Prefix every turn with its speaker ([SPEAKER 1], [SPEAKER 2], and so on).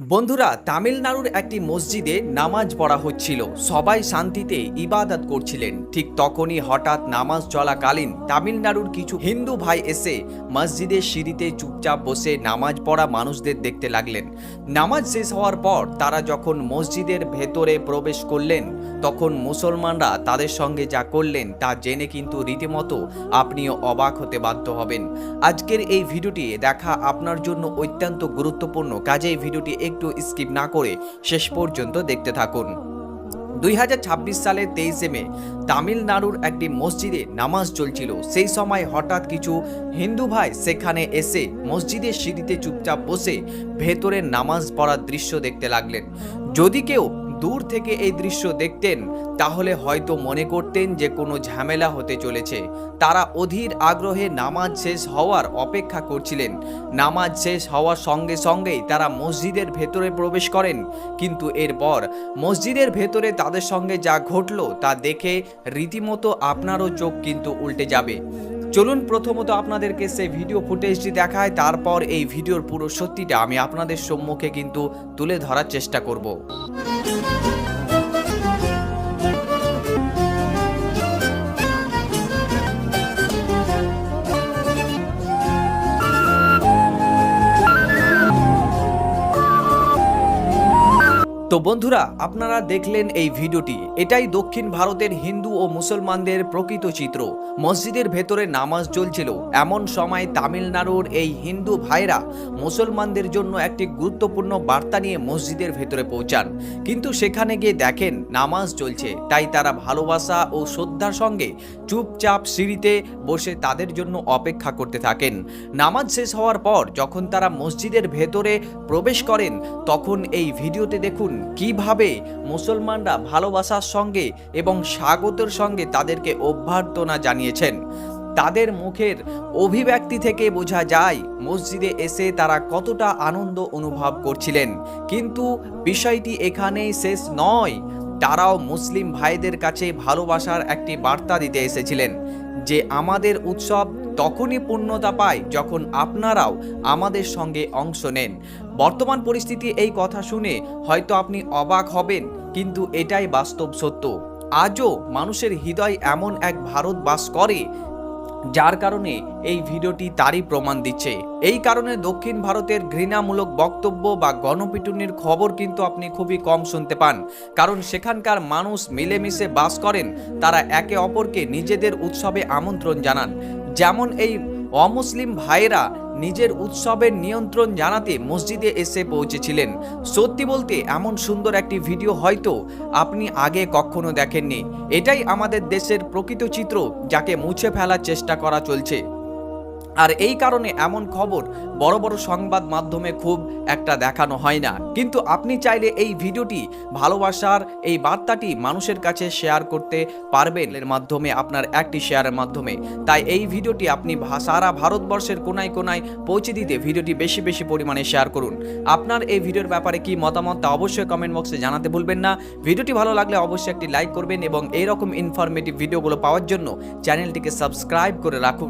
[SPEAKER 1] বন্ধুরা, তামিলনাড়ুর একটি মসজিদে নামাজ পড়া হচ্ছিল। সবাই শান্তিতে ইবাদত করছিলেন। ঠিক তখনই হঠাৎ নামাজ চলাকালীন তামিলনাড়ুর কিছু হিন্দু ভাই এসে মসজিদের সিঁড়িতে চুপচাপ বসে নামাজ পড়া মানুষদের দেখতে লাগলেন। নামাজ শেষ হওয়ার পর তারা যখন মসজিদের ভেতরে প্রবেশ করলেন, তখন মুসলমানরা তাদের সঙ্গে যা করলেন তা জেনে কিন্তু রীতিমতো আপনিও অবাক হতে বাধ্য হবেন। আজকের এই ভিডিওটি দেখা আপনার জন্য অত্যন্ত গুরুত্বপূর্ণ, কাজেই ভিডিওটি একটু স্কিপ না করে শেষ পর্যন্ত দেখতে থাকুন। 2026 সালের 23শে মে তামিলনাড়ুর একটি মসজিদে নামাজ চলছিল। সেই সময় হঠাৎ কিছু হিন্দু ভাই সেখানে এসে মসজিদের সিঁড়িতে চুপচাপ বসে ভেতরে নামাজ পড়ার দৃশ্য দেখতে লাগলেন। যদি কেউ দূর থেকে এই দৃশ্য দেখতেন তাহলে হয়তো মনে করতেন যে কোনো ঝামেলা হতে চলেছে। তারা অধীর আগ্রহে নামাজ শেষ হওয়ার অপেক্ষা করছিলেন। নামাজ শেষ হওয়ার সঙ্গে সঙ্গেই তারা মসজিদের ভেতরে প্রবেশ করেন। কিন্তু এরপর মসজিদের ভেতরে তাদের সঙ্গে যা ঘটলো তা দেখে রীতিমতো আপনারও চোখ কিন্তু উল্টে যাবে। চলুন প্রথমত আপনাদেরকে সেই ভিডিও ফুটেজটি দেখায়, তারপর এই ভিডিওর পুরো সত্যিটা আমি আপনাদের সম্মুখে কিন্তু তুলে ধরার চেষ্টা করব। তো বন্ধুরা, আপনারা দেখলেন এই ভিডিওটি। এটাই দক্ষিণ ভারতের হিন্দু ও মুসলমানদের প্রকৃত চিত্র। মসজিদের ভেতরে নামাজ চলছিল। এমন সময় তামিলনাড়ুর এই হিন্দু ভাইরা মুসলমানদের জন্য একটি গুরুত্বপূর্ণ বার্তা নিয়ে মসজিদের ভেতরে পৌঁছান। কিন্তু সেখানে গিয়ে দেখেন নামাজ চলছে, তাই তারা ভালোবাসা ও শ্রদ্ধার সঙ্গে চুপচাপ সিঁড়িতে বসে তাদের জন্য অপেক্ষা করতে থাকেন। নামাজ শেষ হওয়ার পর যখন তারা মসজিদের ভেতরে প্রবেশ করেন, তখন এই ভিডিওতে দেখুন কিভাবে মুসলমানরা ভালোবাসার সঙ্গে এবং স্বাগতের সঙ্গে তাদেরকে অভ্যর্থনা জানিয়েছেন। তাদের মুখের অভিব্যক্তি থেকে বোঝা যায় মসজিদে এসে তারা কতটা আনন্দ অনুভব করছিলেন। কিন্তু বিষয়টি এখানেই শেষ নয়। তারাও মুসলিম ভাইদের কাছে ভালোবাসার একটি বার্তা দিতে এসেছিলেন যে আমাদের উৎসব তখনই পূর্ণতা পায় যখন আপনারাও আমাদের সঙ্গে অংশ নেন। বর্তমান পরিস্থিতি এই কথা শুনে হয়তো আপনি অবাক হবেন, কিন্তু এটাই বাস্তব সত্য। আজও মানুষের হৃদয় এমন এক ভারত বাস করে, যার কারণে এই ভিডিওটি তারই প্রমাণ দিচ্ছে। এই কারণে দক্ষিণ ভারতের ঘৃণামূলক বক্তব্য বা গণপিটুনির খবর কিন্তু আপনি খুবই কম শুনতে পান, কারণ সেখানকার মানুষ মিলেমিশে বাস করেন। তারা একে অপরকে নিজেদের উৎসবে আমন্ত্রণ জানান। যেমন এই অমুসলিম ভাইয়েরা নিজের উৎসবের নিয়ন্ত্রণ জানাতে মসজিদে এসে পৌঁছেছিলেন। সত্যি বলতে এমন সুন্দর একটি ভিডিও হয়তো আপনি আগে কখনো দেখেননি। এটাই আমাদের দেশের প্রকৃত চিত্র, যাকে মুছে ফেলার চেষ্টা করা চলছে। আর এই কারণে এমন খবর বড় বড় সংবাদ মাধ্যমে খুব একটা দেখানো হয় না। কিন্তু আপনি চাইলে এই ভিডিওটি, ভালোবাসার এই বার্তাটি মানুষের কাছে শেয়ার করতে পারবেন এর মাধ্যমে, আপনার একটি শেয়ারের মাধ্যমে। তাই এই ভিডিওটি আপনি সারা ভারতবর্ষের কোনায় কোনায় পৌঁছে দিতে ভিডিওটি বেশি বেশি পরিমাণে শেয়ার করুন। আপনার এই ভিডিওর ব্যাপারে কি মতামত তা অবশ্যই কমেন্ট বক্সে জানাতে ভুলবেন না। ভিডিওটি ভালো লাগলে অবশ্যই একটি লাইক করবেন এবং এইরকম ইনফরমেটিভ ভিডিওগুলো পাওয়ার জন্য চ্যানেলটিকে সাবস্ক্রাইব করে রাখুন।